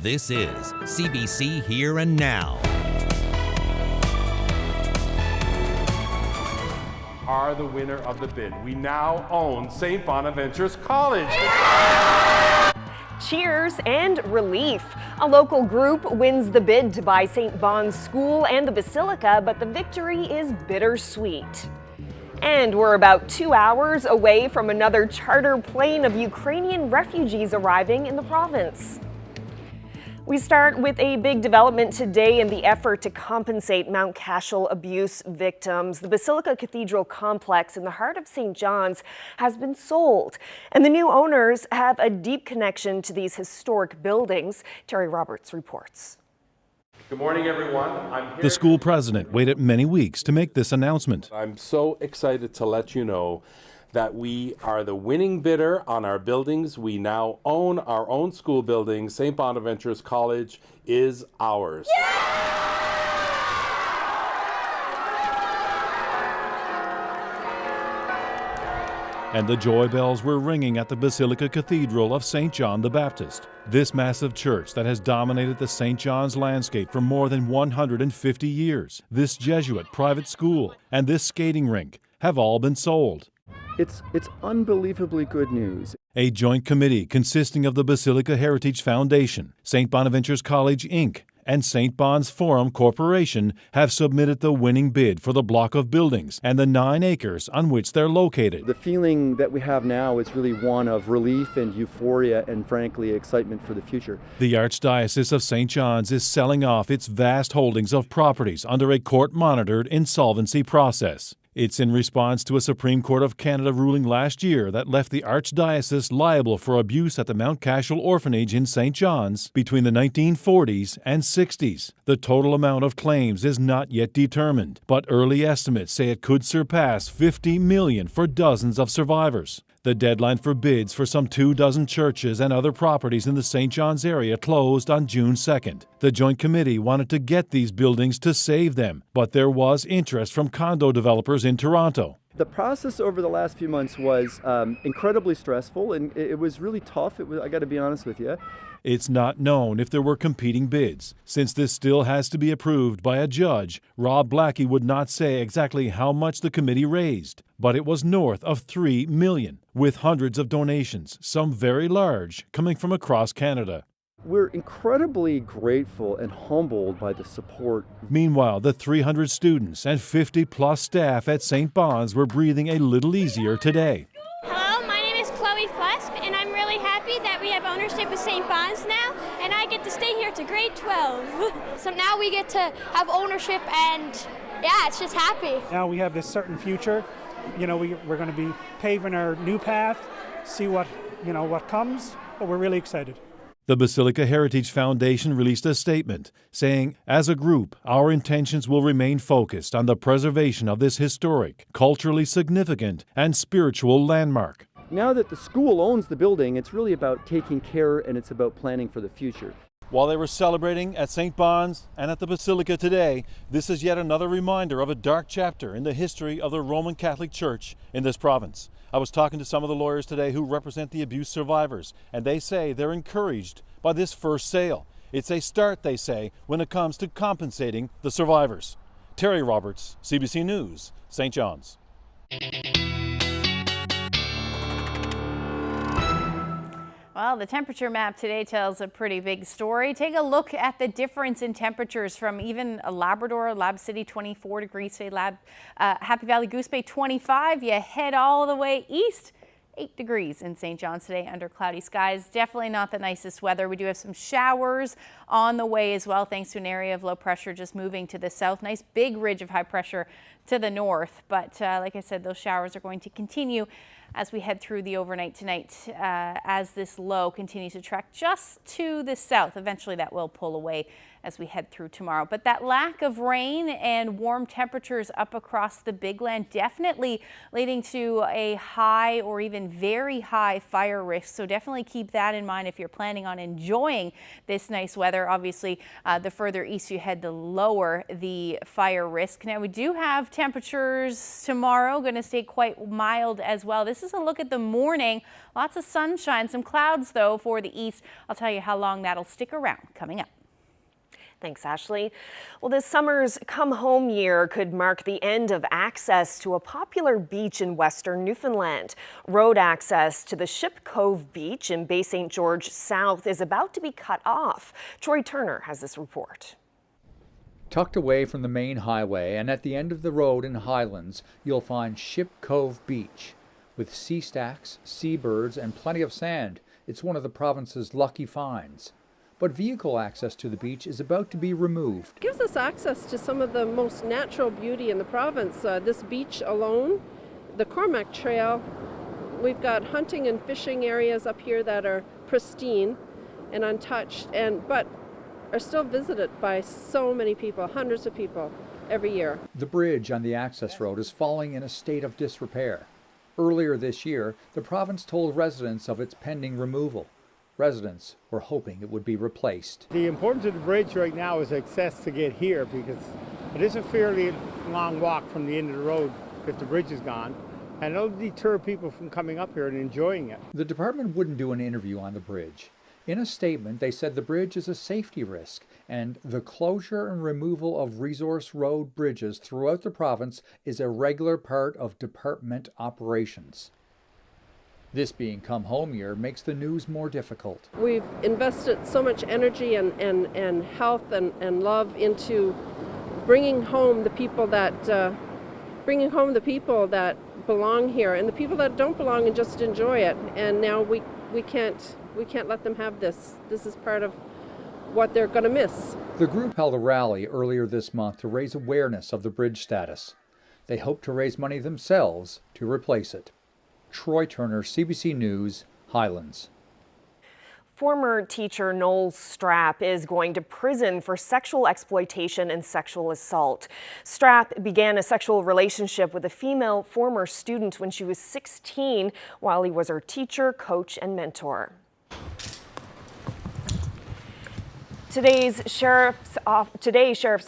This is CBC Here and Now. Are the winner of the bid. We now own St. Bonaventure's College. Cheers and relief. A local group wins the bid to buy St. Bon's School and the Basilica, but the victory is bittersweet. And we're about 2 hours away from another charter plane of Ukrainian refugees arriving in the province. We start with a big development today in the effort to compensate Mount Cashel abuse victims. The Basilica Cathedral complex in the heart of St. John's has been sold, and the new owners have a deep connection to these historic buildings. Terry Roberts reports. Good morning, everyone. I'm here. The school president waited many weeks to make this announcement. I'm so excited to let you know that we are the winning bidder on our buildings. We now own our own school building. St. Bonaventure's College is ours. And the joy bells were ringing at the Basilica Cathedral of St. John the Baptist. This massive church that has dominated the St. John's landscape for more than 150 years, this Jesuit private school, and this skating rink have all been sold. It's unbelievably good news. A joint committee consisting of the Basilica Heritage Foundation, St. Bonaventure's College, Inc., and St. Bon's Forum Corporation have submitted the winning bid for the block of buildings and the 9 acres on which they're located. The feeling that we have now is really one of relief and euphoria and, frankly, excitement for the future. The Archdiocese of St. John's is selling off its vast holdings of properties under a court-monitored insolvency process. It's in response to a Supreme Court of Canada ruling last year that left the Archdiocese liable for abuse at the Mount Cashel Orphanage in St. John's between the 1940s and 60s. The total amount of claims is not yet determined, but early estimates say it could surpass $50 million for dozens of survivors. The deadline for bids for some 24 churches and other properties in the St. John's area closed on June 2nd. The Joint Committee wanted to get these buildings to save them, but there was interest from condo developers in Toronto. The process over the last few months was incredibly stressful, and it was really tough. I got to be honest with you. It's not known if there were competing bids. Since this still has to be approved by a judge, Rob Blackie would not say exactly how much the committee raised, but it was north of $3 million, with hundreds of donations, some very large, coming from across Canada. We're incredibly grateful and humbled by the support. Meanwhile, the 300 students and 50-plus staff at St. Bon's were breathing a little easier today. Hello, my name is Chloe Flesk, and I'm really happy that we have ownership of St. Bon's now, and I get to stay here to grade 12. So now we get to have ownership, and yeah, it's just happy. Now we have this certain future. You know, we're going to be paving our new path, see what comes, but we're really excited. The Basilica Heritage Foundation released a statement saying, as a group, our intentions will remain focused on the preservation of this historic, culturally significant, and spiritual landmark. Now that the school owns the building, it's really about taking care and it's about planning for the future. While they were celebrating at St. Bon's and at the Basilica today, this is yet another reminder of a dark chapter in the history of the Roman Catholic Church in this province. I was talking to some of the lawyers today who represent the abuse survivors, and they say they're encouraged by this first sale. It's a start, they say, when it comes to compensating the survivors. Terry Roberts, CBC News, St. John's. Well, the temperature map today tells a pretty big story. Take a look at the difference in temperatures from even Labrador, Lab City 24 degrees today, Happy Valley Goose Bay 25. You head all the way east, 8 degrees in St. John's today under cloudy skies. Definitely not the nicest weather. We do have some showers on the way as well, thanks to an area of low pressure just moving to the south. Nice big ridge of high pressure to the north. But like I said, those showers are going to continue as we head through the overnight tonight, as this low continues to track just to the south. Eventually that will pull away as we head through tomorrow. But that lack of rain and warm temperatures up across the Big Land definitely leading to a high or even very high fire risk. So definitely keep that in mind if you're planning on enjoying this nice weather. Obviously, the further east you head, the lower the fire risk. Now we do have Temperatures tomorrow going to stay quite mild as well. This is a look at the morning. Lots of sunshine, some clouds though for the east. I'll tell you how long that'll stick around coming up. Thanks, Ashley. Well, this summer's Come Home year could mark the end of access to a popular beach in western Newfoundland. Road access to the Ship Cove Beach in Bay St. George South is about to be cut off. Troy Turner has this report. Tucked away from the main highway and at the end of the road in Highlands, you'll find Ship Cove Beach. With sea stacks, seabirds, and plenty of sand, it's one of the province's lucky finds. But vehicle access to the beach is about to be removed. It gives us access to some of the most natural beauty in the province. This beach alone, the Cormac Trail, we've got hunting and fishing areas up here that are pristine and untouched, but are still visited by so many people, hundreds of people every year. The bridge on the access road is falling in a state of disrepair. Earlier this year, the province told residents of its pending removal. Residents were hoping it would be replaced. The importance of the bridge right now is access to get here, because it is a fairly long walk from the end of the road if the bridge is gone, and it'll deter people from coming up here and enjoying it. The department wouldn't do an interview on the bridge. In a statement, they said the bridge is a safety risk, and the closure and removal of resource road bridges throughout the province is a regular part of department operations. This being Come Home year makes the news more difficult. We've invested so much energy and health and love into bringing home the people that belong here, and the people that don't belong and just enjoy it. And now we can't let them have this. This is part of what they're going to miss. The group held a rally earlier this month to raise awareness of the bridge status. They hope to raise money themselves to replace it. Troy Turner, CBC News, Highlands. Former teacher Noel Strapp is going to prison for sexual exploitation and sexual assault. Strapp began a sexual relationship with a female former student when she was 16 while he was her teacher, coach, and mentor. Today, sheriff's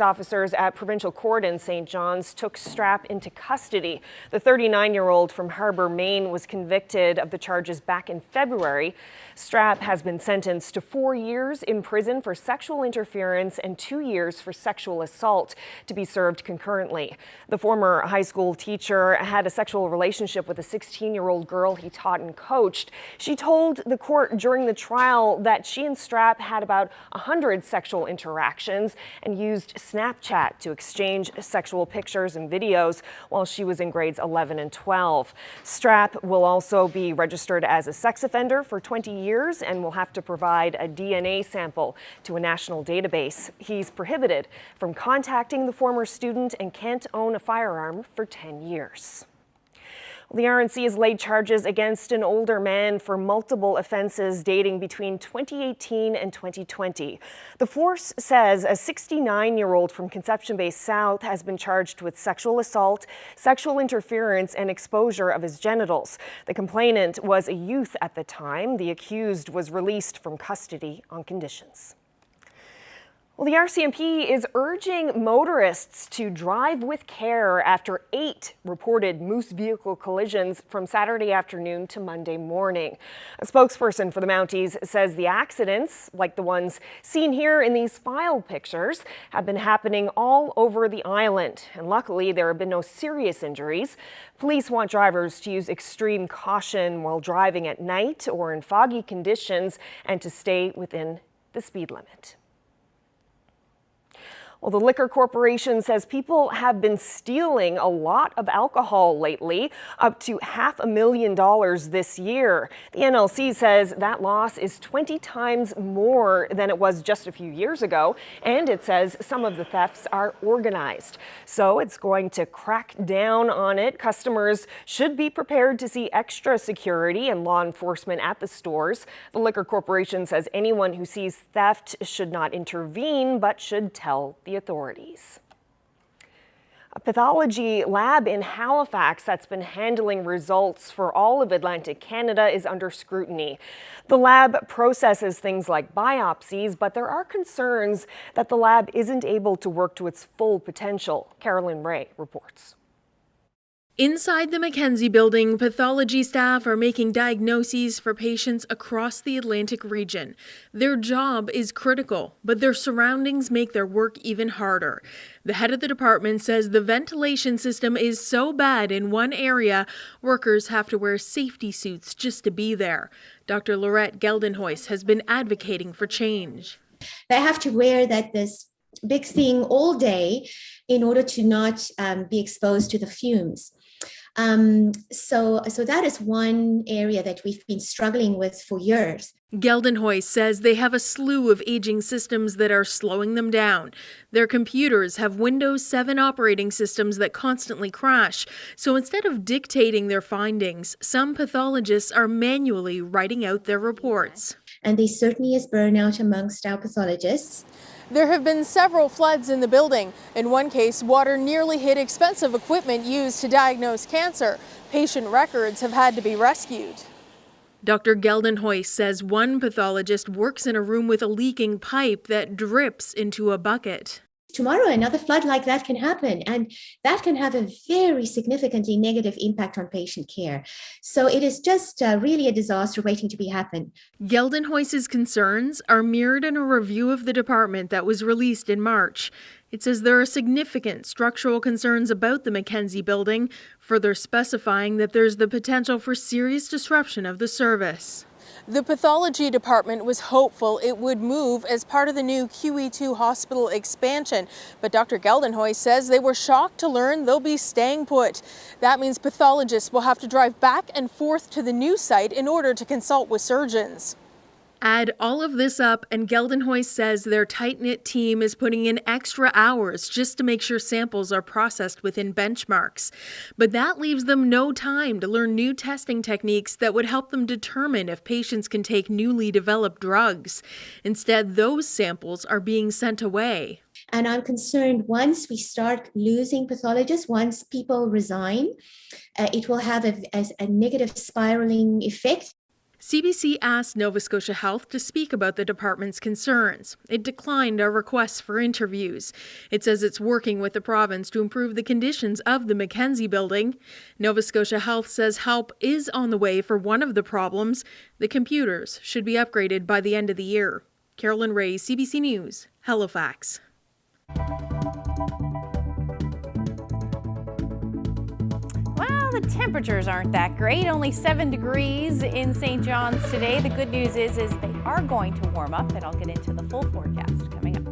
officers at Provincial Court in St. John's took Strapp into custody. The 39-year-old from Harbour, Maine, was convicted of the charges back in February. Strapp has been sentenced to 4 years in prison for sexual interference and 2 years for sexual assault, to be served concurrently. The former high school teacher had a sexual relationship with a 16-year-old girl he taught and coached. She told the court during the trial that she and Strapp had about 100 sexual interactions and used Snapchat to exchange sexual pictures and videos while she was in grades 11 and 12. Strapp will also be registered as a sex offender for 20 years and will have to provide a DNA sample to a national database. He's prohibited from contacting the former student and can't own a firearm for 10 years. The RNC has laid charges against an older man for multiple offenses dating between 2018 and 2020. The force says a 69-year-old from Conception Bay South has been charged with sexual assault, sexual interference, and exposure of his genitals. The complainant was a youth at the time. The accused was released from custody on conditions. Well, the RCMP is urging motorists to drive with care after 8 reported moose vehicle collisions from Saturday afternoon to Monday morning. A spokesperson for the Mounties says the accidents, like the ones seen here in these file pictures, have been happening all over the island. And luckily, there have been no serious injuries. Police want drivers to use extreme caution while driving at night or in foggy conditions and to stay within the speed limit. Well, the Liquor Corporation says people have been stealing a lot of alcohol lately, up to $500,000 this year. The NLC says that loss is 20 times more than it was just a few years ago, and it says some of the thefts are organized. So it's going to crack down on it. Customers should be prepared to see extra security and law enforcement at the stores. The Liquor Corporation says anyone who sees theft should not intervene, but should tell the authorities. A pathology lab in Halifax that's been handling results for all of Atlantic Canada is under scrutiny. The lab processes things like biopsies, but there are concerns that the lab isn't able to work to its full potential. Carolyn Ray reports. Inside the Mackenzie building, pathology staff are making diagnoses for patients across the Atlantic region. Their job is critical, but their surroundings make their work even harder. The head of the department says the ventilation system is so bad in one area, workers have to wear safety suits just to be there. Dr. Laurette Geldenhuis has been advocating for change. They have to wear this big thing all day in order to not be exposed to the fumes. So that is one area that we've been struggling with for years. Geldenhuis says they have a slew of aging systems that are slowing them down. Their computers have Windows 7 operating systems that constantly crash. So instead of dictating their findings, some pathologists are manually writing out their reports. And there certainly is burnout amongst our pathologists. There have been several floods in the building. In one case, water nearly hit expensive equipment used to diagnose cancer. Patient records have had to be rescued. Dr. Geldenhuis says one pathologist works in a room with a leaking pipe that drips into a bucket. Tomorrow, another flood like that can happen, and that can have a very significantly negative impact on patient care. So it is just really a disaster waiting to be happen. Geldenhuis's concerns are mirrored in a review of the department that was released in March. It says there are significant structural concerns about the Mackenzie building, further specifying that there's the potential for serious disruption of the service. The pathology department was hopeful it would move as part of the new QE2 hospital expansion, but Dr. Geldenhuis says they were shocked to learn they'll be staying put. That means pathologists will have to drive back and forth to the new site in order to consult with surgeons. Add all of this up, and Geldenhuis says their tight-knit team is putting in extra hours just to make sure samples are processed within benchmarks. But that leaves them no time to learn new testing techniques that would help them determine if patients can take newly developed drugs. Instead, those samples are being sent away. And I'm concerned once we start losing pathologists, once people resign, it will have a negative spiraling effect. CBC asked Nova Scotia Health to speak about the department's concerns. It declined our requests for interviews. It says it's working with the province to improve the conditions of the Mackenzie building. Nova Scotia Health says help is on the way for one of the problems. The computers should be upgraded by the end of the year. Carolyn Ray, CBC News, Halifax. The temperatures aren't that great, only 7 degrees in St. John's today. The good news is they are going to warm up, and I'll get into the full forecast coming up.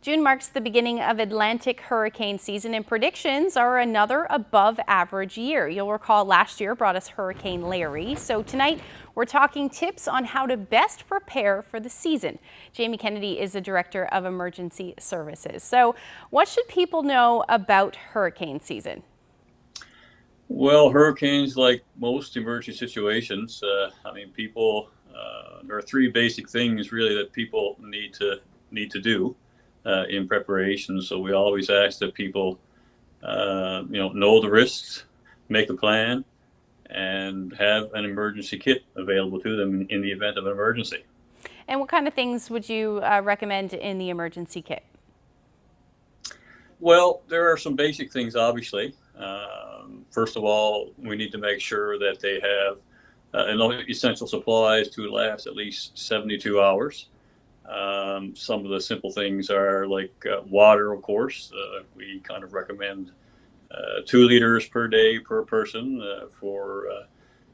June marks the beginning of Atlantic hurricane season, and predictions are another above average year. You'll recall last year brought us Hurricane Larry. So tonight we're talking tips on how to best prepare for the season. Jamie Kennedy is the Director of Emergency Services. So what should people know about hurricane season? Well, hurricanes, like most emergency situations, there are three basic things really that people need to do in preparation. So we always ask that people, know the risks, make a plan, and have an emergency kit available to them in the event of an emergency. And what kind of things would you recommend in the emergency kit? Well, there are some basic things, obviously. First of all, we need to make sure that they have enough essential supplies to last at least 72 hours. Some of the simple things are like water, of course. We kind of recommend 2 liters per day per person for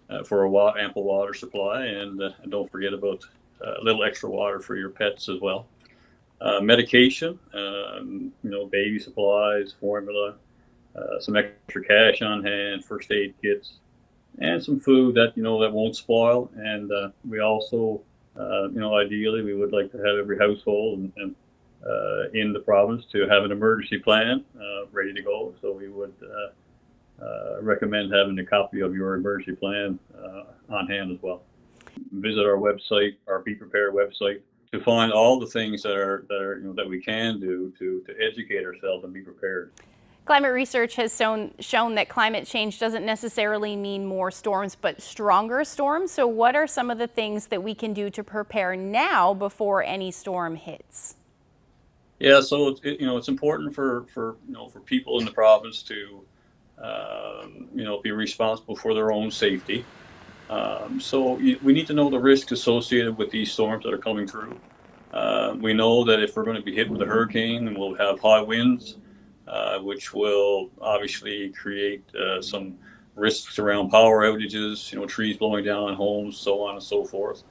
ample water supply, and don't forget about a little extra water for your pets as well. Medication, baby supplies, formula, some extra cash on hand, first aid kits, and some food that that won't spoil. And we also, ideally, we would like to have every household and in the province to have an emergency plan ready to go. So we would recommend having a copy of your emergency plan on hand as well. Visit our website, our Be Prepared website, to find all the things that we can do to educate ourselves and be prepared. Climate research has shown that climate change doesn't necessarily mean more storms, but stronger storms. So what are some of the things that we can do to prepare now before any storm hits? Yeah, so it's important for people in the province to be responsible for their own safety. So we need to know the risks associated with these storms that are coming through. We know that if we're going to be hit with a hurricane, then we'll have high winds, which will obviously create some risks around power outages, trees blowing down on homes, so on and so forth.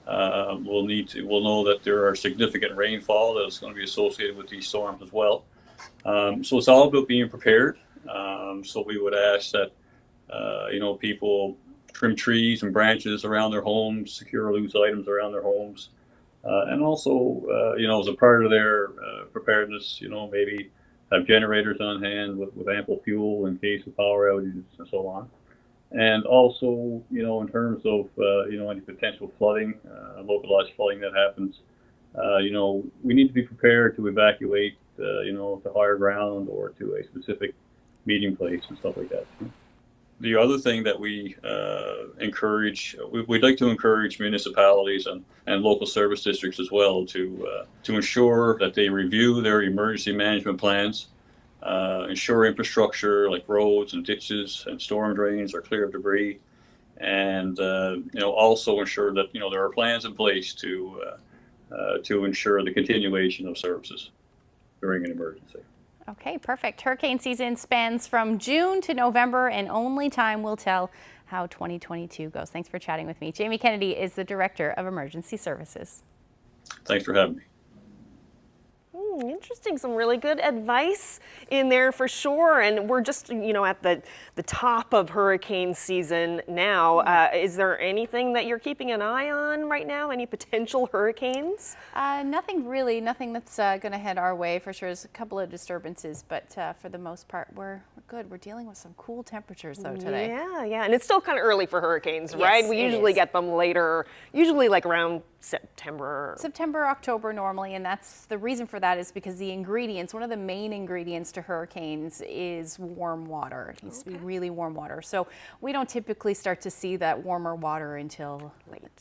We'll know that there are significant rainfall that is going to be associated with these storms as well. So it's all about being prepared. So we would ask that people trim trees and branches around their homes, secure loose items around their homes, and also as a part of their preparedness, maybe have generators on hand with ample fuel in case of power outages and so on. And also, in terms of, any potential flooding, localized flooding that happens, we need to be prepared to evacuate, to higher ground or to a specific meeting place and stuff like that. The other thing that we we'd like to encourage municipalities and local service districts as well to ensure that they review their emergency management plans, ensure infrastructure like roads and ditches and storm drains are clear of debris, and also ensure that there are plans in place to ensure the continuation of services during an emergency. Okay, perfect. Hurricane season spans from June to November, and only time will tell how 2022 goes. Thanks for chatting with me. Jamie Kennedy is the Director of Emergency Services. Thanks for having me. Interesting. Some really good advice in there for sure. And we're just, at the top of hurricane season now. Is there anything that you're keeping an eye on right now? Any potential hurricanes? Nothing really. Nothing that's going to head our way for sure. There's a couple of disturbances, but for the most part, we're good. We're dealing with some cool temperatures though today. Yeah. And it's still kind of early for hurricanes, right? Yes, we usually get them later, usually like around September, October normally, and that's the reason for that is because the ingredients, one of the main ingredients to hurricanes is warm water. It needs to be really warm water. So we don't typically start to see that warmer water until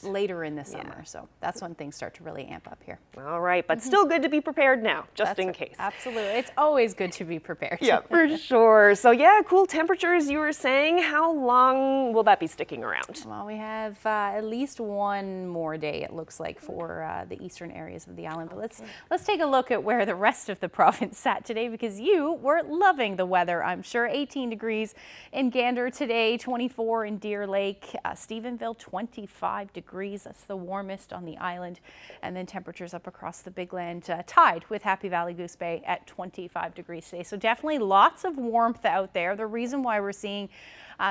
later in the summer. So that's when things start to really amp up here. All right, but still good to be prepared now, just in case. Absolutely. It's always good to be prepared. Yeah, for sure. So yeah, cool temperatures you were saying. How long will that be sticking around? Well, we have at least one more day, it looks looks like for the eastern areas of the island. But let's take a look at where the rest of the province sat today, because you were loving the weather, I'm sure. 18 degrees in Gander today, 24 in Deer Lake, Stephenville 25 degrees. That's the warmest on the island. And then temperatures up across the Big Land tied with Happy Valley Goose Bay at 25 degrees today. So definitely lots of warmth out there. The reason why we're seeing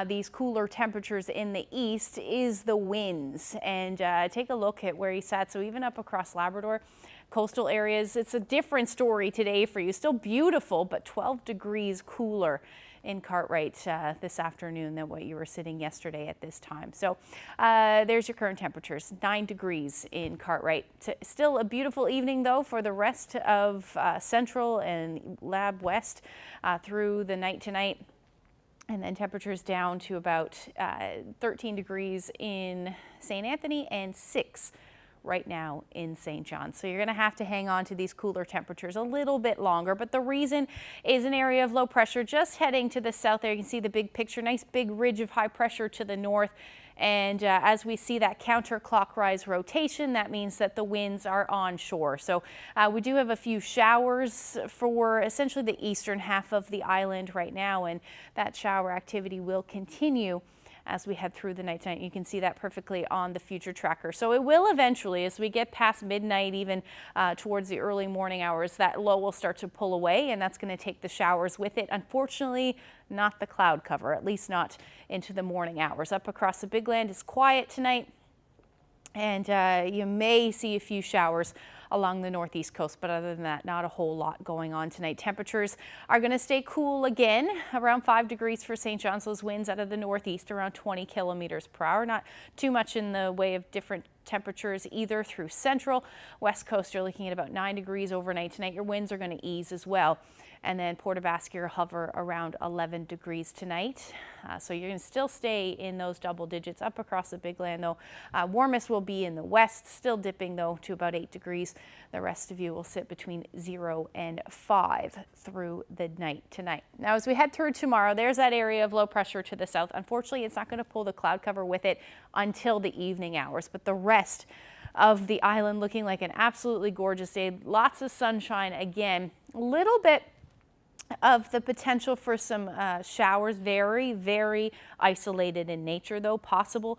these cooler temperatures in the east is the winds. And take a look at where he sat. So even up across Labrador, coastal areas, it's a different story today for you. Still beautiful, but 12 degrees cooler in Cartwright this afternoon than what you were sitting yesterday at this time. So there's your current temperatures, 9 degrees in Cartwright. Still a beautiful evening though for the rest of Central and Lab West through the night tonight. And then temperatures down to about 13 degrees in St. Anthony and 6 right now in St. John's. So you're going to have to hang on to these cooler temperatures a little bit longer. But the reason is an area of low pressure just heading to the south there. You can see the big picture, nice big ridge of high pressure to the north. And as we see that counterclockwise rotation, that means that the winds are onshore. So we do have a few showers for essentially the eastern half of the island right now, and that shower activity will continue as we head through the night tonight. You can see that perfectly on the future tracker. So it will eventually, as we get past midnight, even towards the early morning hours, that low will start to pull away, and that's going to take the showers with it. Unfortunately, not the cloud cover, at least not into the morning hours. Up across the Big Land is quiet tonight, and you may see a few showers along the northeast coast, but other than that, not a whole lot going on tonight. Temperatures are going to stay cool again, around 5 degrees for St. John's. Those winds out of the northeast around 20 kilometers per hour. Not too much in the way of different temperatures either through Central. West coast, you're looking at about 9 degrees overnight tonight. Your winds are going to ease as well. And then Port aux Basques hover around 11 degrees tonight. So you're going to still stay in those double digits up across the Big Land though. Warmest will be in the west, still dipping though to about 8 degrees. The rest of you will sit between 0 and 5 through the night tonight. Now as we head through tomorrow, there's that area of low pressure to the south. Unfortunately, it's not going to pull the cloud cover with it until the evening hours, but the rest of the island looking like an absolutely gorgeous day. Lots of sunshine again, a little bit of the potential for some showers, very isolated in nature though, possible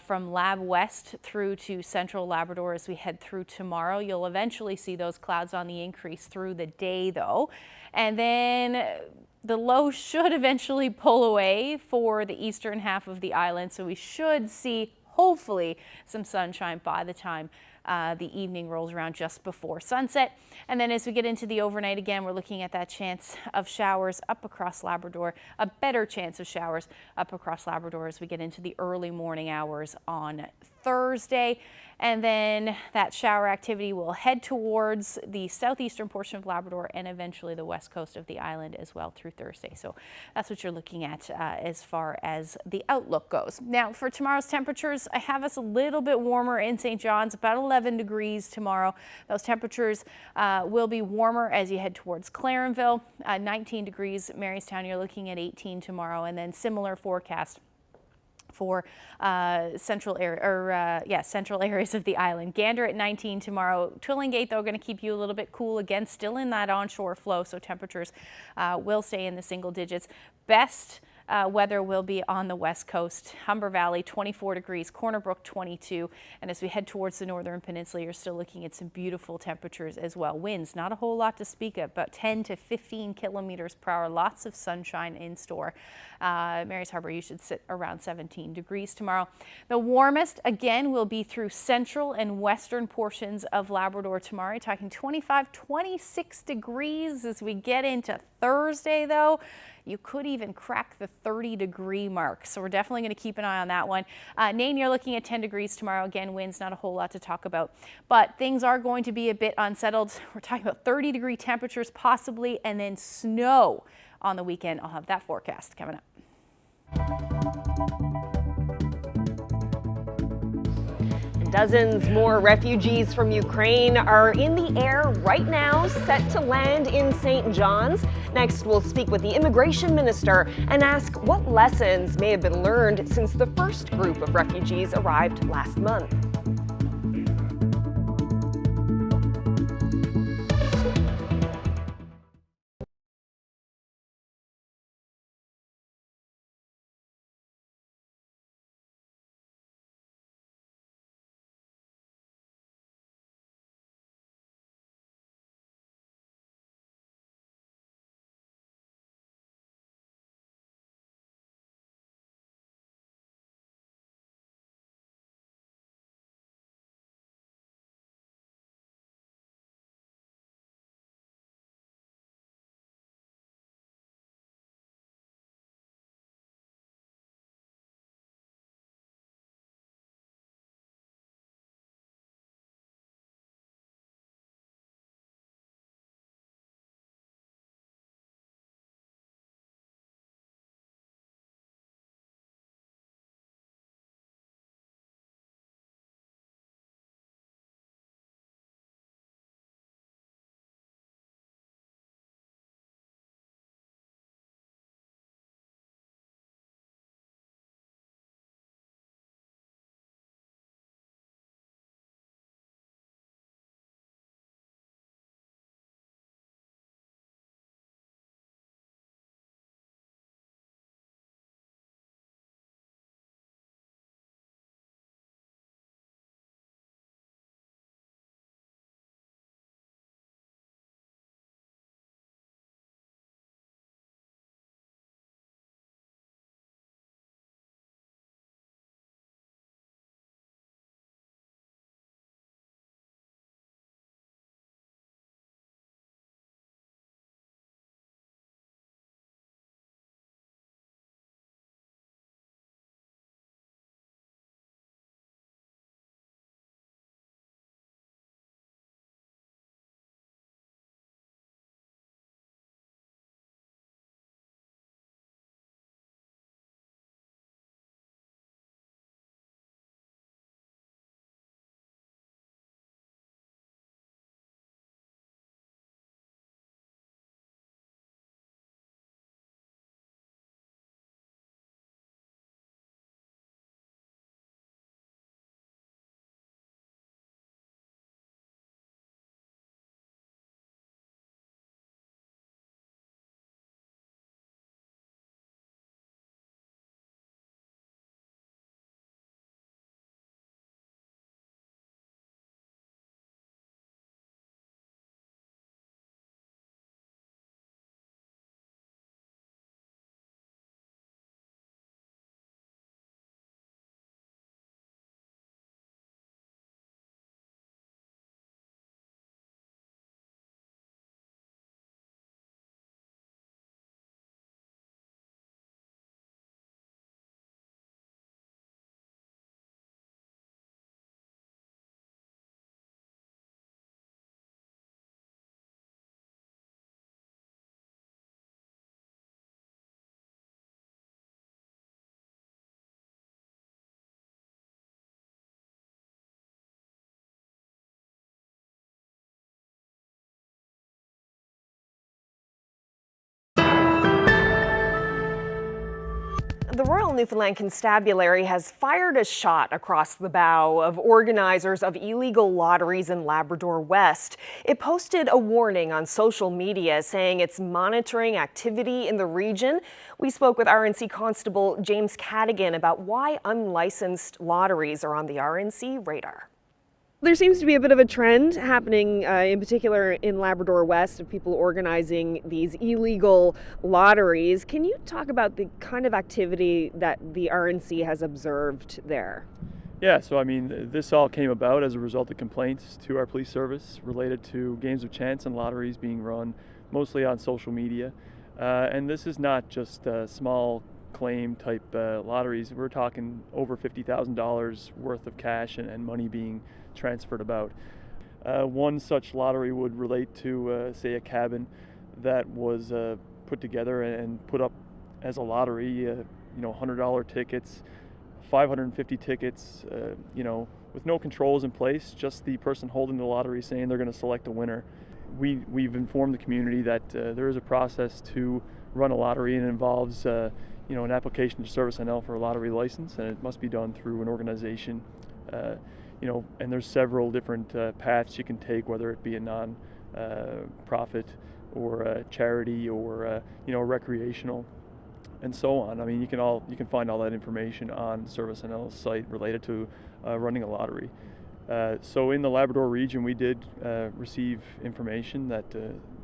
from Lab West through to Central Labrador as we head through tomorrow. You'll eventually see those clouds on the increase through the day though, and then the low should eventually pull away for the eastern half of the island, so we should see hopefully some sunshine by the time the evening rolls around just before sunset. And then as we get into the overnight again, we're looking at that chance of showers up across Labrador, a better chance of showers up across Labrador as we get into the early morning hours on Thursday. And then that shower activity will head towards the southeastern portion of Labrador and eventually the west coast of the island as well through Thursday. So that's what you're looking at as far as the outlook goes. Now for tomorrow's temperatures, I have us a little bit warmer in St. John's, about 11 degrees tomorrow. Those temperatures will be warmer as you head towards Clarenville. 19 degrees, Marystown, you're looking at 18 tomorrow, and then similar forecast for central areas of the island. Gander at 19 tomorrow. Twillingate, though, going to keep you a little bit cool again, still in that onshore flow, so temperatures will stay in the single digits. Best weather will be on the west coast. Humber Valley 24 degrees, Corner Brook 22, and as we head towards the northern peninsula, you're still looking at some beautiful temperatures as well. Winds, not a whole lot to speak of, about 10 to 15 kilometers per hour. Lots of sunshine in store. Mary's Harbor, you should sit around 17 degrees tomorrow. The warmest, again, will be through central and western portions of Labrador tomorrow. You're talking 25, 26 degrees as we get into Thursday, though. You could even crack the 30-degree mark, so we're definitely going to keep an eye on that one. Nain, you're looking at 10 degrees tomorrow. Again, winds, not a whole lot to talk about, but things are going to be a bit unsettled. We're talking about 30-degree temperatures possibly, and then snow on the weekend. I'll have that forecast coming up. Dozens more refugees from Ukraine are in the air right now, set to land in St. John's. Next, we'll speak with the immigration minister and ask what lessons may have been learned since the first group of refugees arrived last month. The Royal Newfoundland Constabulary has fired a shot across the bow of organizers of illegal lotteries in Labrador West. It posted a warning on social media saying it's monitoring activity in the region. We spoke with RNC Constable James Cadigan about why unlicensed lotteries are on the RNC radar. There seems to be a bit of a trend happening in particular in Labrador West of people organizing these illegal lotteries. Can you talk about the kind of activity that the RNC has observed there? Yeah, so I mean, this all came about as a result of complaints to our police service related to games of chance and lotteries being run mostly on social media. And this is not just small claim type lotteries. We're talking over $50,000 worth of cash and money being transferred about. One such lottery would relate to, say, a cabin that was put together and put up as a lottery. $100 tickets, 550 tickets. With no controls in place, just the person holding the lottery saying they're going to select a winner. We've informed the community that there is a process to run a lottery, and it involves an application to Service NL for a lottery license, and it must be done through an organization. And there's several different paths you can take, whether it be a non-profit or a charity or recreational, and so on. I mean, you can find all that information on Service NL's site related to running a lottery. So in the Labrador region, we did receive information that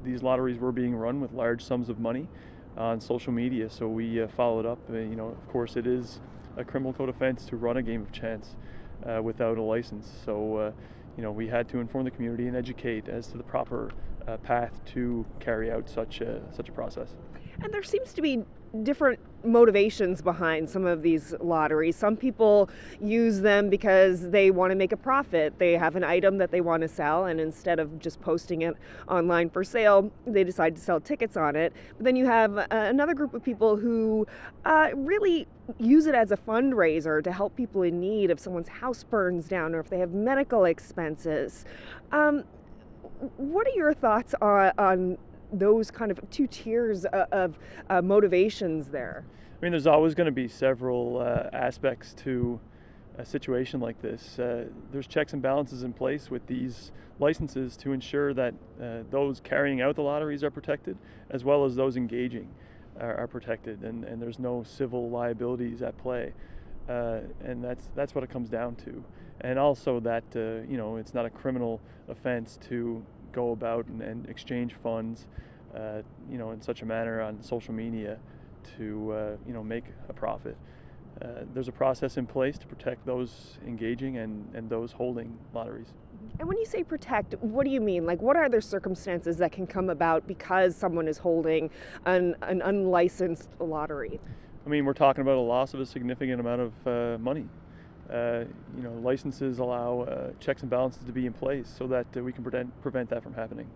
these lotteries were being run with large sums of money on social media. So we followed up. Of course, it is a criminal code offense to run a game of chance without a license. So, we had to inform the community and educate as to the proper path to carry out such a process. And there seems to be different motivations behind some of these lotteries. Some people use them because they want to make a profit. They have an item that they want to sell, and instead of just posting it online for sale, they decide to sell tickets on it. But then you have another group of people who really use it as a fundraiser to help people in need if someone's house burns down or if they have medical expenses. What are your thoughts on those kind of two tiers of motivations there? I mean, there's always going to be several aspects to a situation like this. There's checks and balances in place with these licenses to ensure that those carrying out the lotteries are protected, as well as those engaging are protected, and there's no civil liabilities at play. And that's what it comes down to. And also that it's not a criminal offense to go about and exchange funds in such a manner on social media to make a profit. There's a process in place to protect those engaging and those holding lotteries. And when you say protect, what do you mean? Like, what are the circumstances that can come about because someone is holding an unlicensed lottery? I mean, we're talking about a loss of a significant amount of money. Licenses allow checks and balances to be in place so that we can prevent that from happening.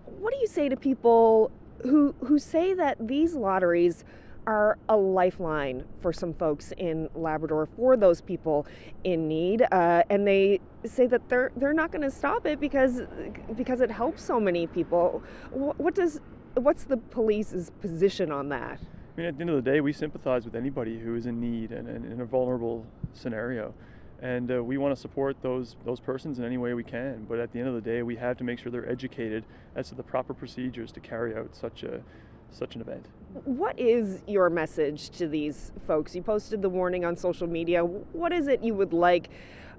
What do you say to people who say that these lotteries are a lifeline for some folks in Labrador, for those people in need, and they say that they're not going to stop it because it helps so many people? What's the police's position on that? I mean, at the end of the day, we sympathize with anybody who is in need and in a vulnerable scenario, and we want to support those persons in any way we can. But at the end of the day, we have to make sure they're educated as to the proper procedures to carry out such an event. What is your message to these folks? You posted the warning on social media. What is it you would like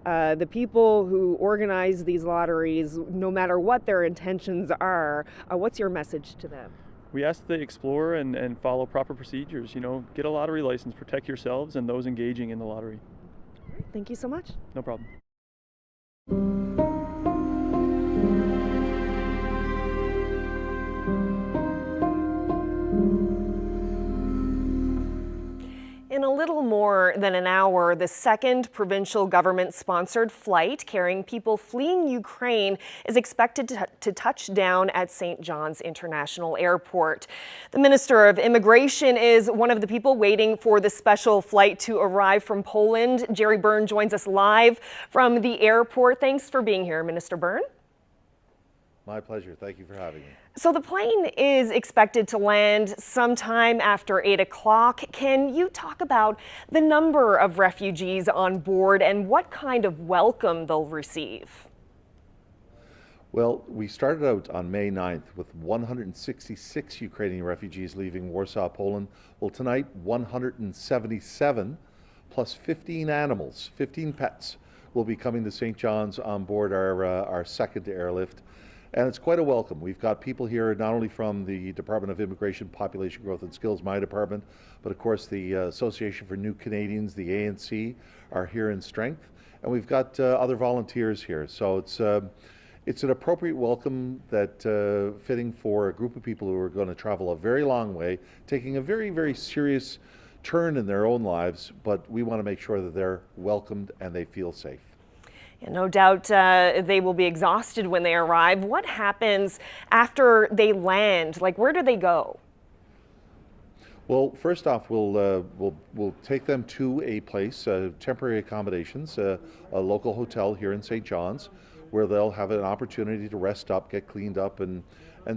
the people who organize these lotteries, no matter what their intentions are, what's your message to them? We ask that they explore and follow proper procedures. Get a lottery license, protect yourselves and those engaging in the lottery. Thank you so much. No problem. In a little more than an hour, the second provincial government-sponsored flight carrying people fleeing Ukraine is expected to touch down at St. John's International Airport. The Minister of Immigration is one of the people waiting for the special flight to arrive from Poland. Jerry Byrne joins us live from the airport. Thanks for being here, Minister Byrne. My pleasure. Thank you for having me. So the plane is expected to land sometime after 8 o'clock. Can you talk about the number of refugees on board and what kind of welcome they'll receive? Well, we started out on May 9th with 166 Ukrainian refugees leaving Warsaw, Poland. Well, tonight, 177 plus 15 animals, 15 pets will be coming to St. John's on board our second airlift. And it's quite a welcome. We've got people here not only from the Department of Immigration, Population Growth and Skills, my department, but of course the Association for New Canadians, the ANC, are here in strength. And we've got other volunteers here. So it's an appropriate welcome that fitting for a group of people who are going to travel a very long way, taking a very, very serious turn in their own lives, but we want to make sure that they're welcomed and they feel safe. Yeah, no doubt they will be exhausted when they arrive. What happens after they land? Like, where do they go? Well, first off, we'll take them to a place, temporary accommodations, a local hotel here in St. John's, where they'll have an opportunity to rest up, get cleaned up, and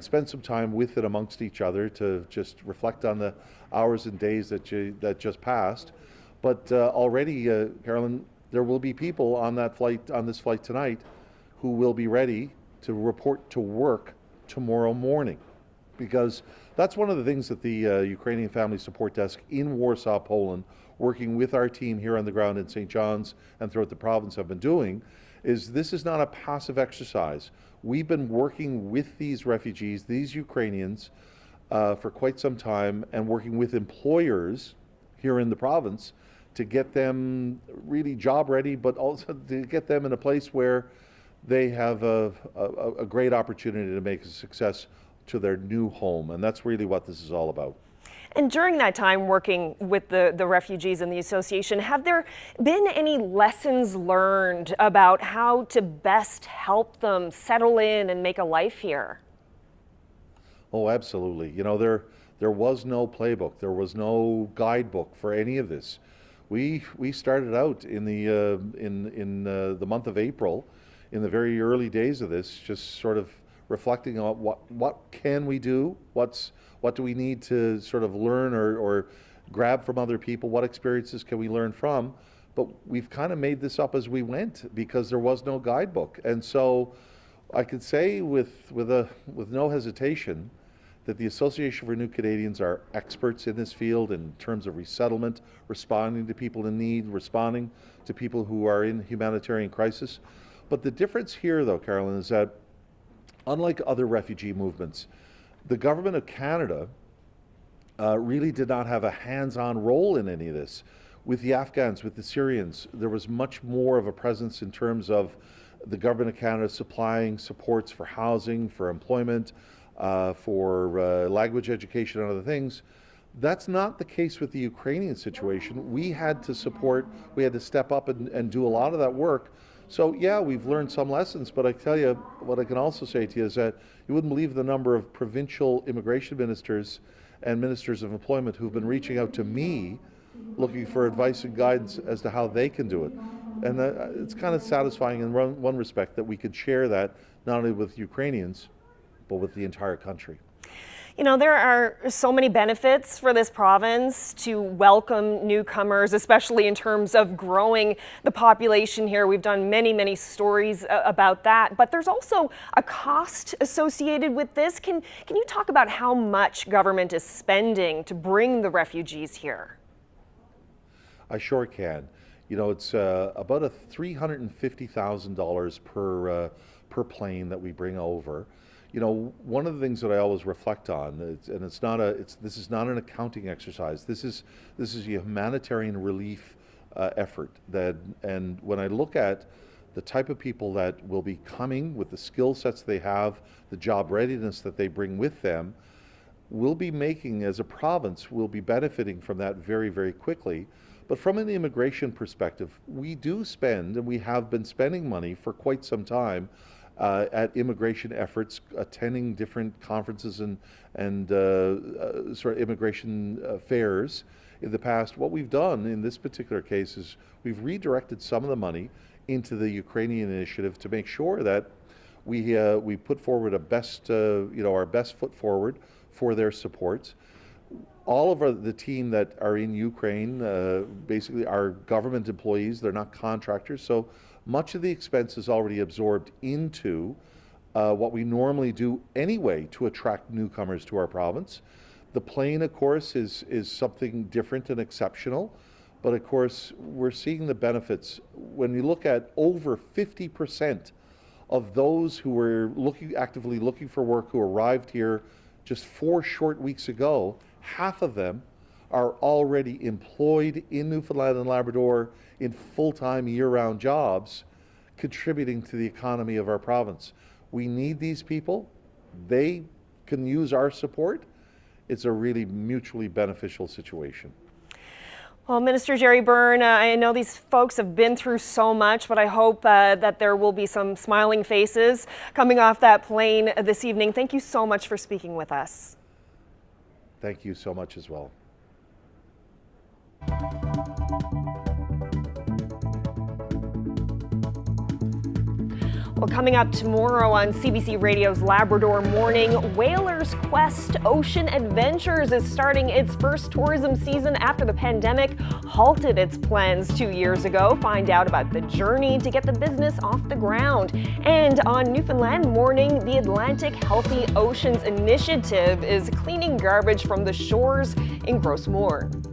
spend some time with and amongst each other to just reflect on the hours and days that just passed. But already, Carolyn, there will be people on this flight tonight who will be ready to report to work tomorrow morning, because that's one of the things that the Ukrainian Family Support Desk in Warsaw, Poland, working with our team here on the ground in St. John's and throughout the province have been doing, is this is not a passive exercise. We've been working with these refugees, these Ukrainians, for quite some time, and working with employers here in the province to get them really job ready, but also to get them in a place where they have a great opportunity to make a success to their new home. And that's really what this is all about. And during that time working with the refugees and the association, have there been any lessons learned about how to best help them settle in and make a life here? Oh, absolutely. You know, there was no playbook, there was no guidebook for any of this. We started out in the month of April, in the very early days of this, just sort of reflecting on what can we do, what do we need to sort of learn or grab from other people, what experiences can we learn from. But we've kind of made this up as we went because there was no guidebook. And so I could say with no hesitation that the Association for New Canadians are experts in this field in terms of resettlement, responding to people in need, responding to people who are in humanitarian crisis. But the difference here, though, Carolyn, is that unlike other refugee movements, the government of Canada really did not have a hands-on role in any of this. With the Afghans, with the Syrians, there was much more of a presence in terms of the government of Canada supplying supports for housing, for employment, for language education and other things. That's not the case with the Ukrainian situation. We had to support, we had to step up and do a lot of that work. So yeah, we've learned some lessons, but I tell you, what I can also say to you is that you wouldn't believe the number of provincial immigration ministers and ministers of employment who've been reaching out to me looking for advice and guidance as to how they can do it. And it's kind of satisfying in one respect that we could share that not only with Ukrainians, but with the entire country. You know, there are so many benefits for this province to welcome newcomers, especially in terms of growing the population here. We've done many, many stories about that, but there's also a cost associated with this. Can you talk about how much government is spending to bring the refugees here? I sure can. You know, it's about $350,000 per plane that we bring over. You know, one of the things that I always reflect on, this is not an accounting exercise. This is a humanitarian relief effort. And when I look at the type of people that will be coming with the skill sets they have, the job readiness that they bring with them, we'll be making, as a province, we'll be benefiting from that very, very quickly. But from an immigration perspective, we do spend, and we have been spending money for quite some time at immigration efforts, attending different conferences and sort of immigration fairs in the past. What we've done in this particular case is we've redirected some of the money into the Ukrainian initiative to make sure that We put forward our best foot forward for their supports. All of the team that are in Ukraine basically are government employees. They're not contractors, so much of the expense is already absorbed into what we normally do anyway to attract newcomers to our province. The plane, of course, is something different and exceptional, but of course we're seeing the benefits. When you look at over 50% of those who were actively looking for work who arrived here just 4 short weeks ago, half of them are already employed in Newfoundland and Labrador in full-time year-round jobs, contributing to the economy of our province. We need these people. They can use our support. It's a really mutually beneficial situation. Well, Minister Jerry Byrne, I know these folks have been through so much, but I hope that there will be some smiling faces coming off that plane this evening. Thank you so much for speaking with us. Thank you so much as well. Well, coming up tomorrow on CBC Radio's Labrador Morning, Whalers Quest Ocean Adventures is starting its first tourism season after the pandemic halted its plans 2 years ago. Find out about the journey to get the business off the ground. And on Newfoundland Morning, the Atlantic Healthy Oceans Initiative is cleaning garbage from the shores in Gros Morne.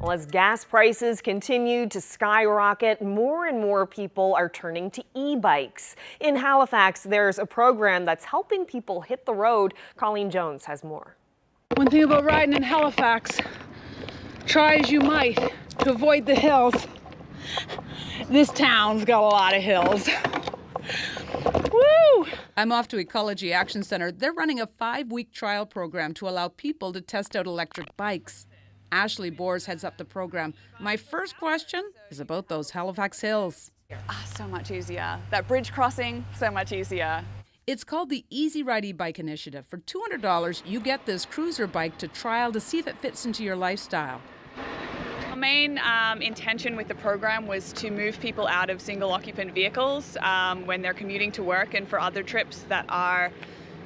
Well, as gas prices continue to skyrocket, more and more people are turning to e-bikes. In Halifax, there's a program that's helping people hit the road. Colleen Jones has more. One thing about riding in Halifax, try as you might to avoid the hills. This town's got a lot of hills. Woo! I'm off to Ecology Action Centre. They're running a 5-week trial program to allow people to test out electric bikes. Ashley Bors heads up the program. My first question is about those Halifax hills. So much easier. That bridge crossing, so much easier. It's called the Easy Ride e-Bike Initiative. For $200, you get this cruiser bike to trial to see if it fits into your lifestyle. Our main intention with the program was to move people out of single-occupant vehicles when they're commuting to work and for other trips that are,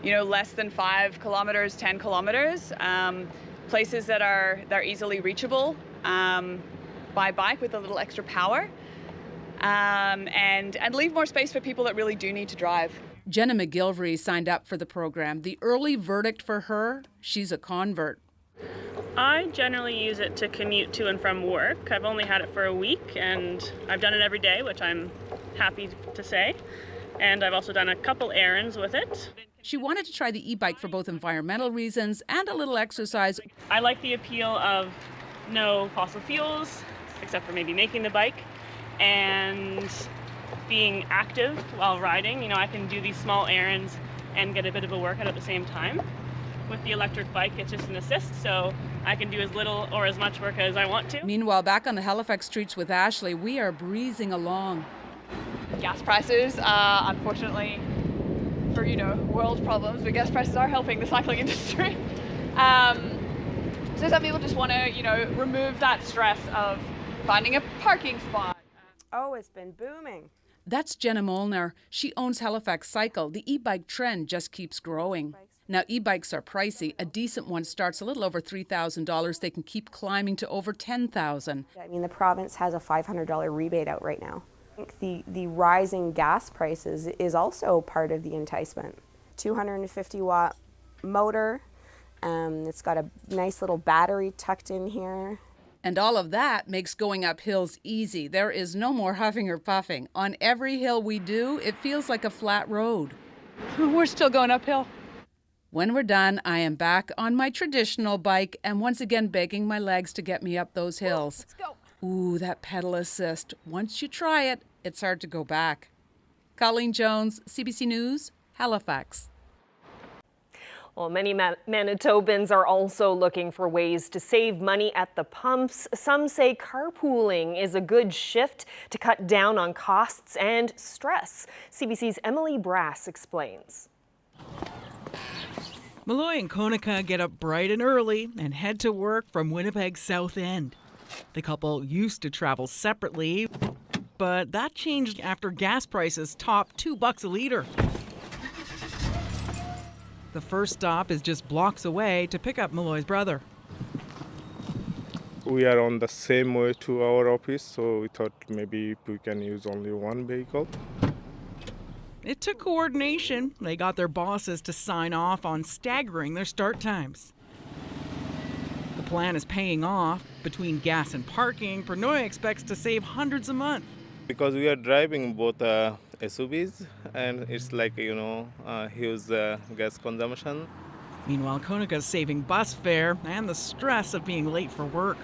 less than 5 kilometers, 10 kilometers. Places that are easily reachable by bike with a little extra power, and leave more space for people that really do need to drive. Jenna McGilvery signed up for the program. The early verdict for her, she's a convert. I generally use it to commute to and from work. I've only had it for a week, and I've done it every day, which I'm happy to say. And I've also done a couple errands with it. She wanted to try the e-bike for both environmental reasons and a little exercise. I like the appeal of no fossil fuels, except for maybe making the bike, and being active while riding. I can do these small errands and get a bit of a workout at the same time. With the electric bike, it's just an assist, so I can do as little or as much work as I want to. Meanwhile, back on the Halifax streets with Ashley, we are breezing along. Gas prices, unfortunately, for world problems, but gas prices are helping the cycling industry. So some people just want to, remove that stress of finding a parking spot. Oh, it's been booming. That's Jenna Molnar. She owns Halifax Cycle. The e-bike trend just keeps growing. Now, e-bikes are pricey. A decent one starts a little over $3,000. They can keep climbing to over $10,000. I mean, the province has a $500 rebate out right now. I think the rising gas prices is also part of the enticement. 250-watt motor. It's got a nice little battery tucked in here. And all of that makes going up hills easy. There is no more huffing or puffing. On every hill we do, it feels like a flat road. We're still going uphill. When we're done, I am back on my traditional bike and once again begging my legs to get me up those hills. Let's go. Ooh, that pedal assist. Once you try it, it's hard to go back. Colleen Jones, CBC News, Halifax. Well, many Manitobans are also looking for ways to save money at the pumps. Some say carpooling is a good shift to cut down on costs and stress. CBC's Emily Brass explains. Malloy and Konica get up bright and early and head to work from Winnipeg's South End. The couple used to travel separately, but that changed after gas prices topped $2 a liter. The first stop is just blocks away to pick up Malloy's brother. We are on the same way to our office, so we thought maybe we can use only one vehicle. It took coordination. They got their bosses to sign off on staggering their start times. The plan is paying off. Between gas and parking, Pernoy expects to save hundreds a month. Because we are driving both SUVs, and it's like, huge gas consumption. Meanwhile, Konica's saving bus fare and the stress of being late for work.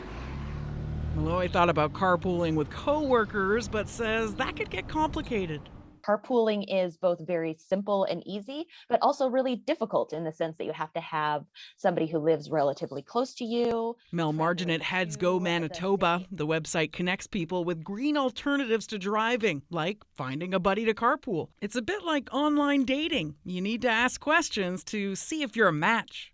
Malloy thought about carpooling with co-workers, but says that could get complicated. Carpooling is both very simple and easy, but also really difficult in the sense that you have to have somebody who lives relatively close to you. Mel Marginet heads Go Manitoba. The website connects people with green alternatives to driving, like finding a buddy to carpool. It's a bit like online dating. You need to ask questions to see if you're a match.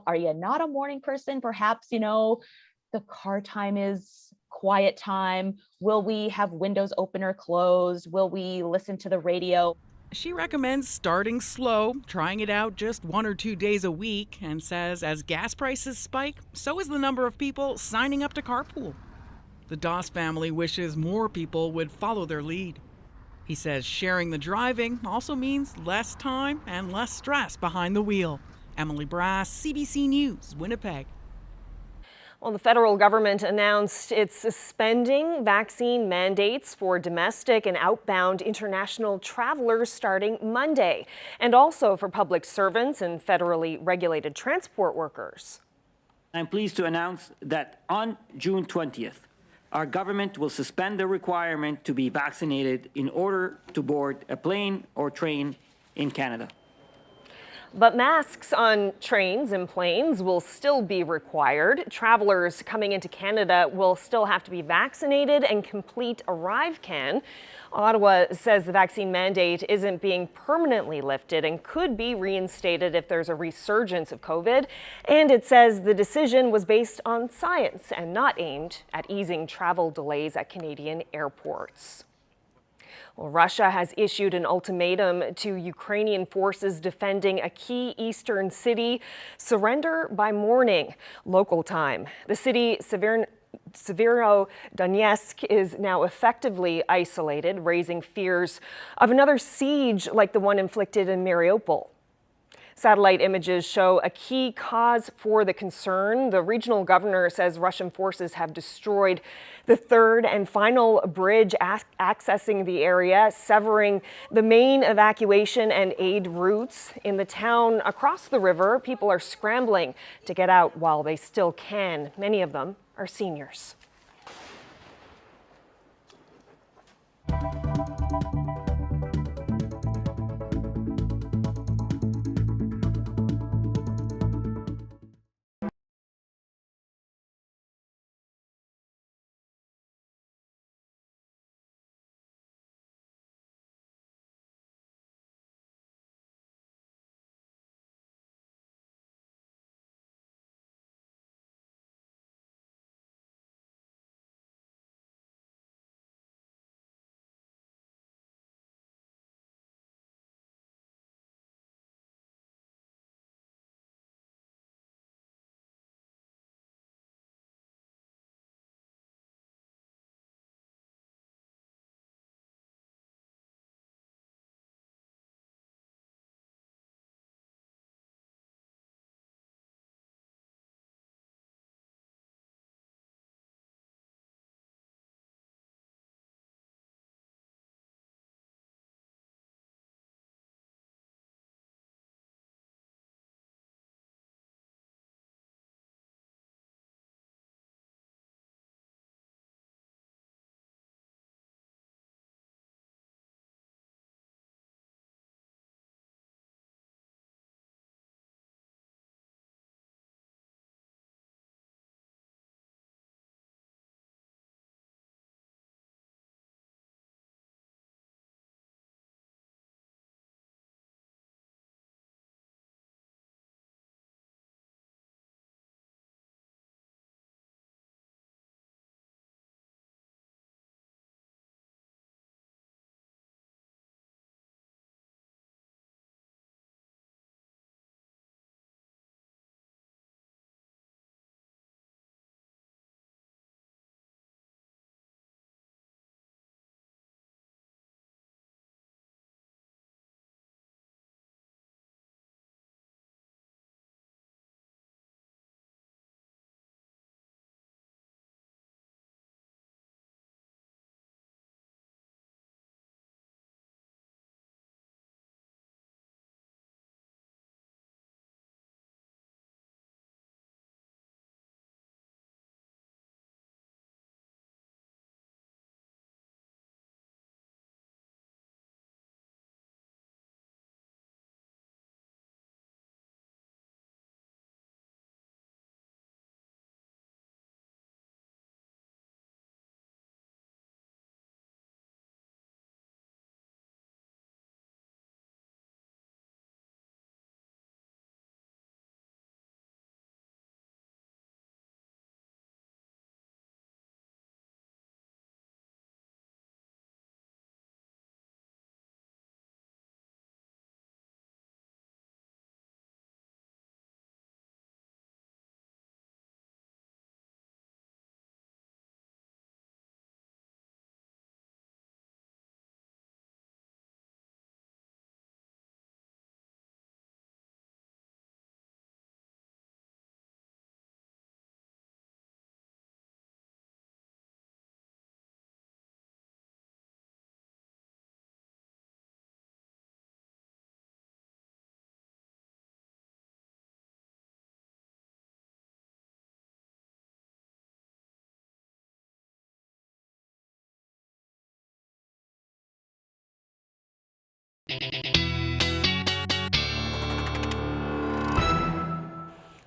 Are you not a morning person? Perhaps, the car time is quiet time. Will we have windows open or closed? Will we listen to the radio? She recommends starting slow, trying it out just 1 or 2 days a week, and says as gas prices spike, so is the number of people signing up to carpool. The Doss family wishes more people would follow their lead. He says sharing the driving also means less time and less stress behind the wheel. Emily Brass, CBC News, Winnipeg. Well, the federal government announced it's suspending vaccine mandates for domestic and outbound international travelers starting Monday, and also for public servants and federally regulated transport workers. I'm pleased to announce that on June 20th, our government will suspend the requirement to be vaccinated in order to board a plane or train in Canada. But masks on trains and planes will still be required. Travelers coming into Canada will still have to be vaccinated and complete ArriveCan. Ottawa says the vaccine mandate isn't being permanently lifted and could be reinstated if there's a resurgence of COVID. And it says the decision was based on science and not aimed at easing travel delays at Canadian airports. Well, Russia has issued an ultimatum to Ukrainian forces defending a key eastern city: surrender by morning, local time. The city, Severodonetsk, is now effectively isolated, raising fears of another siege like the one inflicted in Mariupol. Satellite images show a key cause for the concern. The regional governor says Russian forces have destroyed the third and final bridge accessing the area, severing the main evacuation and aid routes. In the town across the river, people are scrambling to get out while they still can. Many of them are seniors.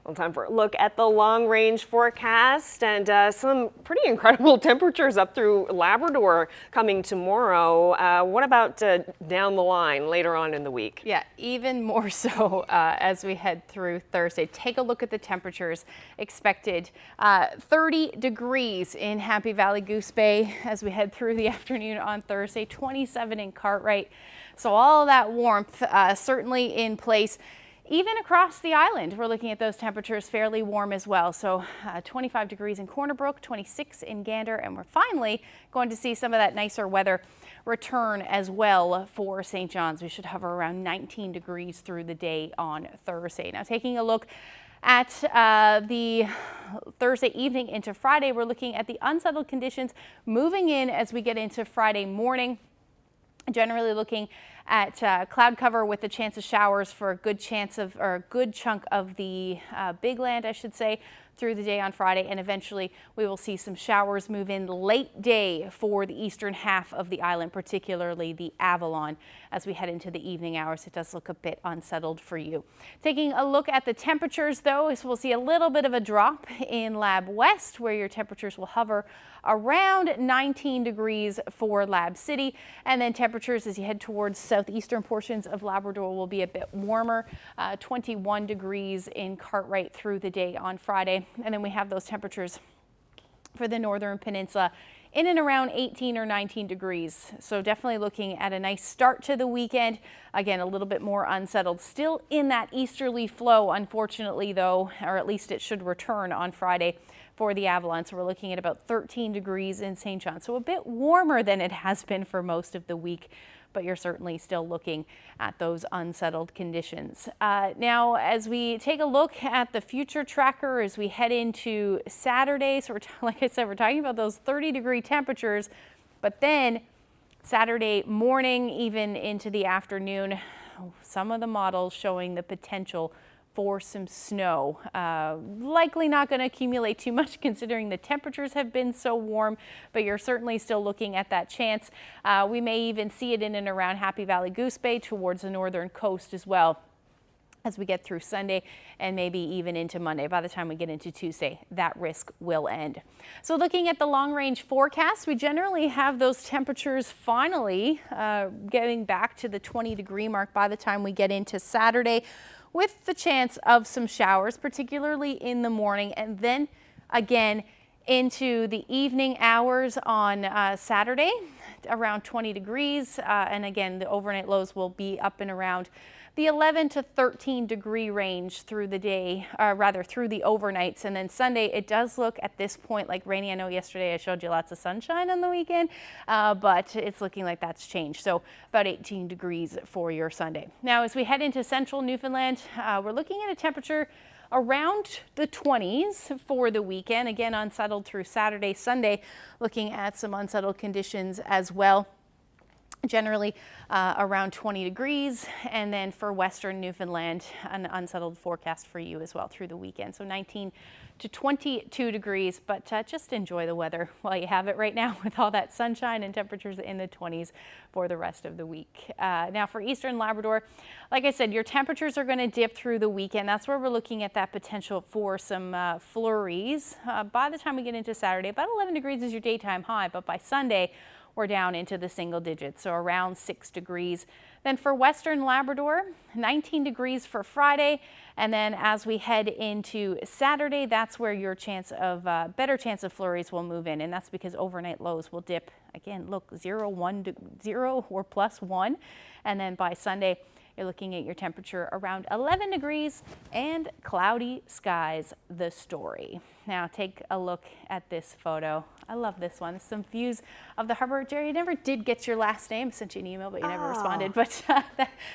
Well, time for a look at the long-range forecast and some pretty incredible temperatures up through Labrador coming tomorrow. What about down the line later on in the week? Yeah, even more so as we head through Thursday. Take a look at the temperatures expected. 30 degrees in Happy Valley Goose Bay as we head through the afternoon on Thursday, 27 in Cartwright. So all that warmth certainly in place. Even across the island, we're looking at those temperatures fairly warm as well. So 25 degrees in Corner Brook, 26 in Gander, and we're finally going to see some of that nicer weather return as well for St. John's. We should hover around 19 degrees through the day on Thursday. Now taking a look at the Thursday evening into Friday, we're looking at the unsettled conditions moving in as we get into Friday morning. Generally looking at cloud cover with the chance of showers for a good chunk of the big land, I should say, through the day on Friday, and eventually we will see some showers move in late day for the eastern half of the island, particularly the Avalon. As we head into the evening hours, it does look a bit unsettled for you. Taking a look at the temperatures, though, is we'll see a little bit of a drop in Lab West, where your temperatures will hover around 19 degrees for Lab City, and then temperatures as you head towards southeastern portions of Labrador will be a bit warmer, 21 degrees in Cartwright through the day on Friday. And then we have those temperatures for the northern peninsula in and around 18 or 19 degrees. So definitely looking at a nice start to the weekend. Again, a little bit more unsettled. Still in that easterly flow, unfortunately, though, or at least it should return on Friday for the Avalon. So we're looking at about 13 degrees in St. John. So a bit warmer than it has been for most of the week, but you're certainly still looking at those unsettled conditions. Now, as we take a look at the future tracker as we head into Saturday, so like I said, we're talking about those 30-degree temperatures, but then Saturday morning, even into the afternoon, some of the models showing the potential for some snow. Likely not going to accumulate too much considering the temperatures have been so warm, but you're certainly still looking at that chance. We may even see it in and around Happy Valley Goose Bay towards the northern coast as well as we get through Sunday and maybe even into Monday. By the time we get into Tuesday, that risk will end. So looking at the long range forecast, we generally have those temperatures finally getting back to the 20-degree mark by the time we get into Saturday, with the chance of some showers, particularly in the morning, and then again into the evening hours on Saturday, around 20 degrees. And again, the overnight lows will be up and around the 11 to 13 degree range through the day, rather through the overnights. And then Sunday, it does look at this point like rainy. I know yesterday I showed you lots of sunshine on the weekend, but it's looking like that's changed. So about 18 degrees for your Sunday. Now, as we head into central Newfoundland, we're looking at a temperature around the 20s for the weekend. Again, unsettled through Saturday, Sunday, looking at some unsettled conditions as well. Generally around 20 degrees, and then for western Newfoundland, an unsettled forecast for you as well through the weekend. So 19 to 22 degrees, but just enjoy the weather while you have it right now with all that sunshine and temperatures in the 20s for the rest of the week. Now for eastern Labrador, like I said, your temperatures are going to dip through the weekend. That's where we're looking at that potential for some flurries. By the time we get into Saturday, about 11 degrees is your daytime high, but by Sunday, we're down into the single digits, so around 6 degrees. Then for western Labrador, 19 degrees for Friday. And then as we head into Saturday, that's where your chance of better chance of flurries will move in. And that's because overnight lows will dip again, look, 0 or plus 1. And then by Sunday, you're looking at your temperature around 11 degrees and cloudy skies, the story. Now take a look at this photo. I love this one. Some views of the harbor. Jerry, I never did get your last name. I sent you an email, but you never responded. But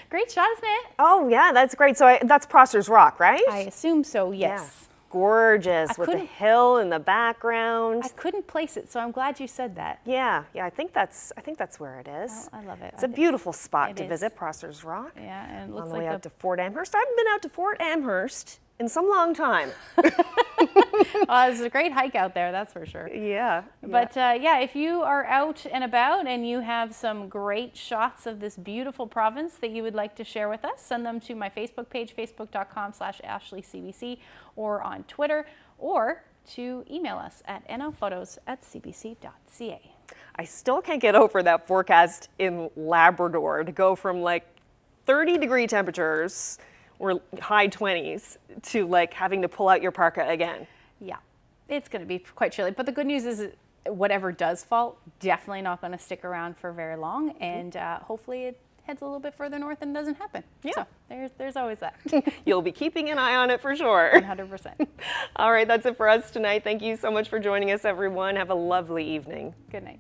great shot, isn't it? Oh, yeah, that's great. So that's Prosser's Rock, right? I assume so, yes. Yeah. Gorgeous with the hill in the background. I couldn't place it, so I'm glad you said that. Yeah, I think that's where it is. Oh, I love it. It's a beautiful spot to visit, Prosser's Rock. Yeah, and it looks on the like way out to Fort Amherst. I haven't been out to Fort Amherst in some long time. It's a great hike out there, that's for sure. Yeah. But yeah, if you are out and about and you have some great shots of this beautiful province that you would like to share with us, send them to my Facebook page, facebook.com/AshleyCBC, or on Twitter, or to email us at nophotos@cbc.ca. I still can't get over that forecast in Labrador to go from like 30-degree temperatures or high 20s to like having to pull out your parka again. Yeah, it's going to be quite chilly. But the good news is whatever does fall, definitely not going to stick around for very long. And hopefully it heads a little bit further north and doesn't happen. Yeah. So there's always that. You'll be keeping an eye on it for sure. 100%. All right, that's it for us tonight. Thank you so much for joining us, everyone. Have a lovely evening. Good night.